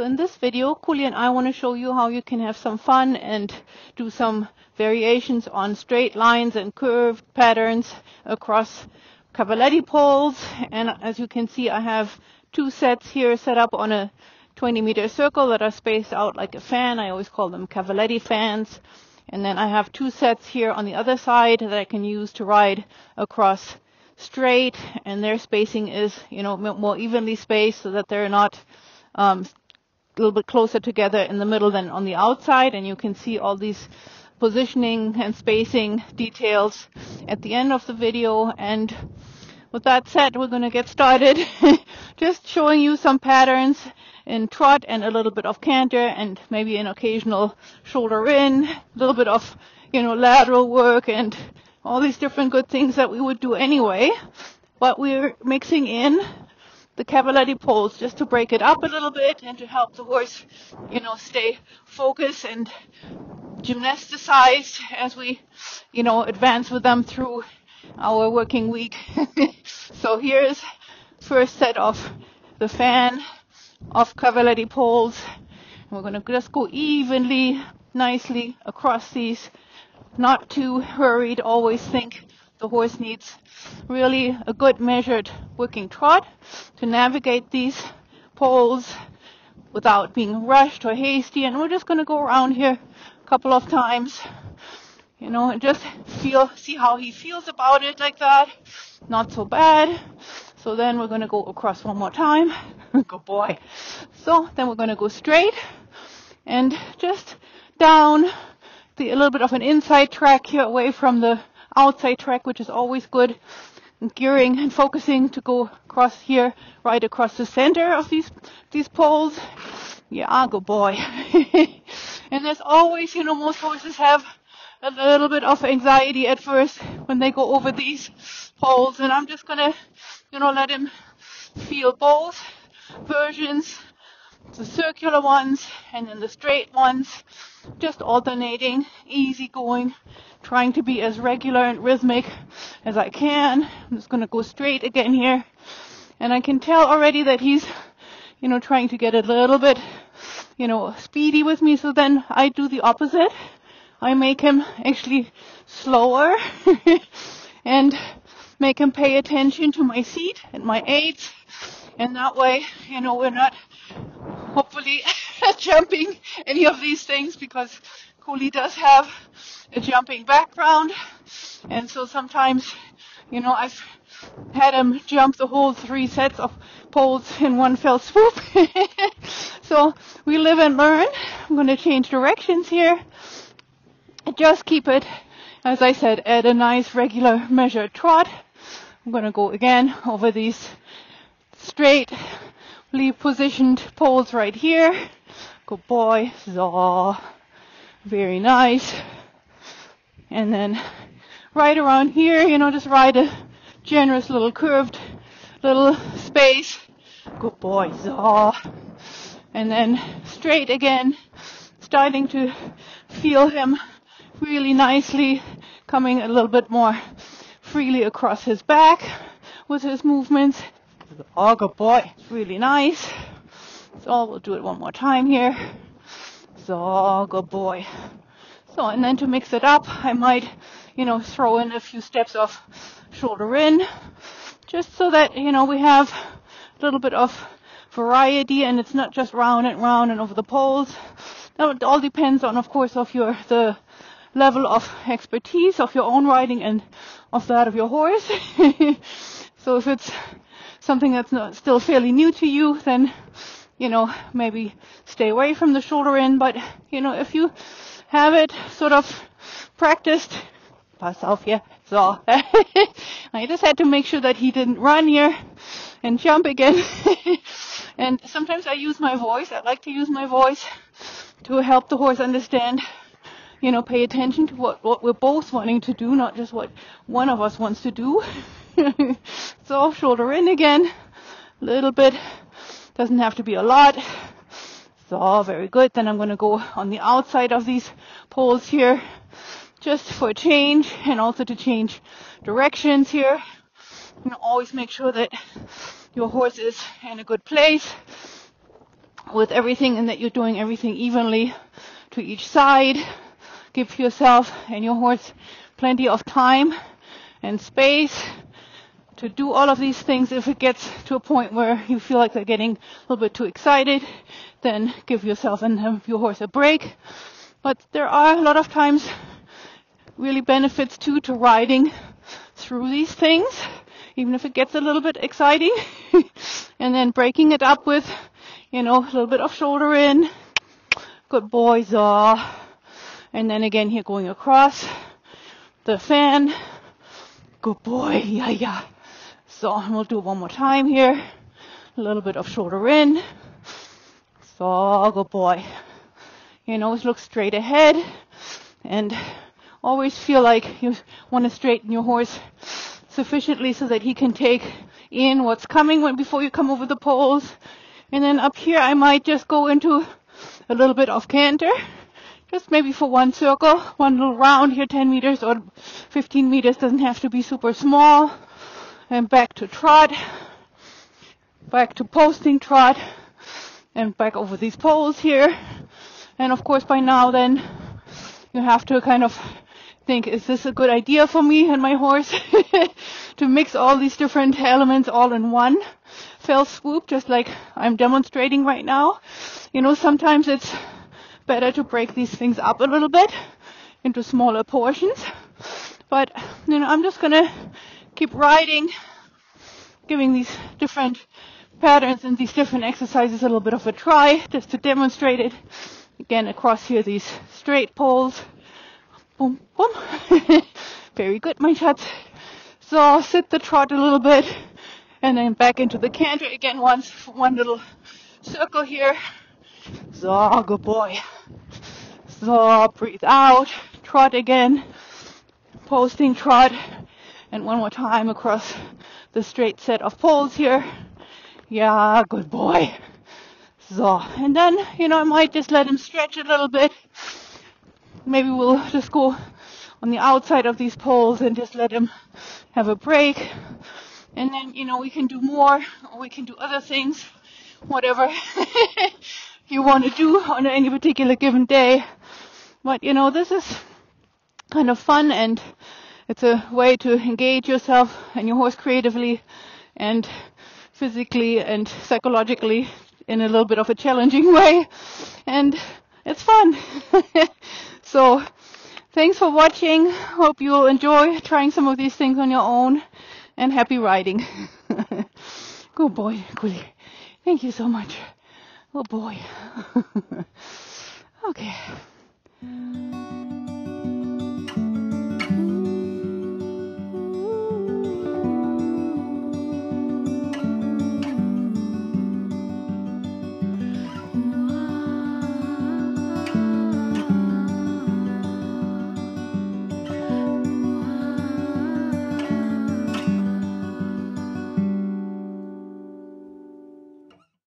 in this video, Cooley and I want to show you how you can have some fun and do some variations on straight lines and curved patterns across cavaletti poles. And as you can see, I have two sets here set up on a 20-meter circle that are spaced out like a fan. I always call them cavaletti fans. And then I have two sets here on the other side that I can use to ride across straight, and their spacing is, more evenly spaced so that they're not a little bit closer together in the middle than on the outside. And you can see all these positioning and spacing details at the end of the video. And with that said, we're going to get started just showing you some patterns in trot and a little bit of canter and maybe an occasional shoulder in, a little bit of, lateral work and all these different good things that we would do anyway. But we're mixing in the cavaletti poles just to break it up a little bit and to help the horse, stay focused and gymnasticized as we, advance with them through our working week. So here's first set of the fan of cavaletti poles. We're going to just go evenly, nicely across these, not too hurried. Always think the horse needs really a good measured working trot to navigate these poles without being rushed or hasty. And we're just going to go around here a couple of times, and just see how he feels about it like that. Not so bad. So then we're going to go across one more time. Good boy. So then we're going to go straight and just down a little bit of an inside track here away from the outside track, which is always good. And gearing and focusing to go across here, right across the center of these poles. Yeah, good boy. And as always, most horses have a little bit of anxiety at first when they go over these poles. And I'm just going to, let him feel both versions, the circular ones and then the straight ones, just alternating, easy going, trying to be as regular and rhythmic as I can. I'm just going to go straight again here. And I can tell already that he's, trying to get a little bit, speedy with me. So then I do the opposite. I make him actually slower and make him pay attention to my seat and my aids. And that way, we're not hopefully jumping any of these things, because Cooley does have a jumping background. And so sometimes, I've had him jump the whole 3 sets of poles in one fell swoop. So we live and learn. I'm going to change directions here. Just keep it, as I said, at a nice regular measured trot. I'm going to go again over these straightly positioned poles right here. Good boy. So very nice. And then right around here, just ride a generous little curved little space. Good boy. So. And then straight again, starting to feel him really nicely coming a little bit more freely across his back with his movements. Oh, good boy. It's really nice. So we'll do it one more time here. So, good boy. So, and then to mix it up, I might, throw in a few steps of shoulder in, just so that, we have a little bit of variety and it's not just round and over the poles. Now, it all depends on, of course, the level of expertise of your own riding and of that of your horse. So if it's something that's still fairly new to you, then, maybe stay away from the shoulder in. But, if you have it sort of practiced, pass off, yeah. So I just had to make sure that he didn't run here and jump again. And sometimes I use my voice. I like to use my voice to help the horse understand, pay attention to what we're both wanting to do, not just what one of us wants to do. So shoulder in again, a little bit, doesn't have to be a lot. So very good. Then I'm going to go on the outside of these poles here, just for a change and also to change directions here. Always make sure that your horse is in a good place with everything and that you're doing everything evenly to each side. Give yourself and your horse plenty of time and space to do all of these things. If it gets to a point where you feel like they're getting a little bit too excited, then give yourself and your horse a break. But there are a lot of times really benefits too to riding through these things, even if it gets a little bit exciting, and then breaking it up with, a little bit of shoulder in. Good boy, Zaw. And then again here going across the fan. Good boy, yeah. So we'll do it one more time here. A little bit of shoulder in. So good boy. Look straight ahead, and always feel like you want to straighten your horse sufficiently so that he can take in what's coming before you come over the poles. And then up here I might just go into a little bit of canter, just maybe for one circle, one little round here, 10 meters or 15 meters, doesn't have to be super small. And back to trot, back to posting trot, and back over these poles here. And of course by now then you have to kind of think, is this a good idea for me and my horse to mix all these different elements all in one fell swoop, just like I'm demonstrating right now? Sometimes it's better to break these things up a little bit into smaller portions. But, I'm just going to keep riding, giving these different patterns and these different exercises a little bit of a try, just to demonstrate it. Again, across here, these straight poles. Boom, boom. Very good, my shots. So sit the trot a little bit, and then back into the canter again once, one little circle here. So, good boy. So, breathe out, trot again, posting trot, and one more time across the straight set of poles here. Yeah, good boy. So, and then, I might just let him stretch a little bit. Maybe we'll just go on the outside of these poles and just let him have a break. And then, we can do more, or we can do other things, whatever you want to do on any particular given day. But, this is kind of fun, and it's a way to engage yourself and your horse creatively and physically and psychologically in a little bit of a challenging way. And it's fun. So, thanks for watching. Hope you'll enjoy trying some of these things on your own, and happy riding. Good boy, Cooley. Thank you so much. Oh boy. Okay.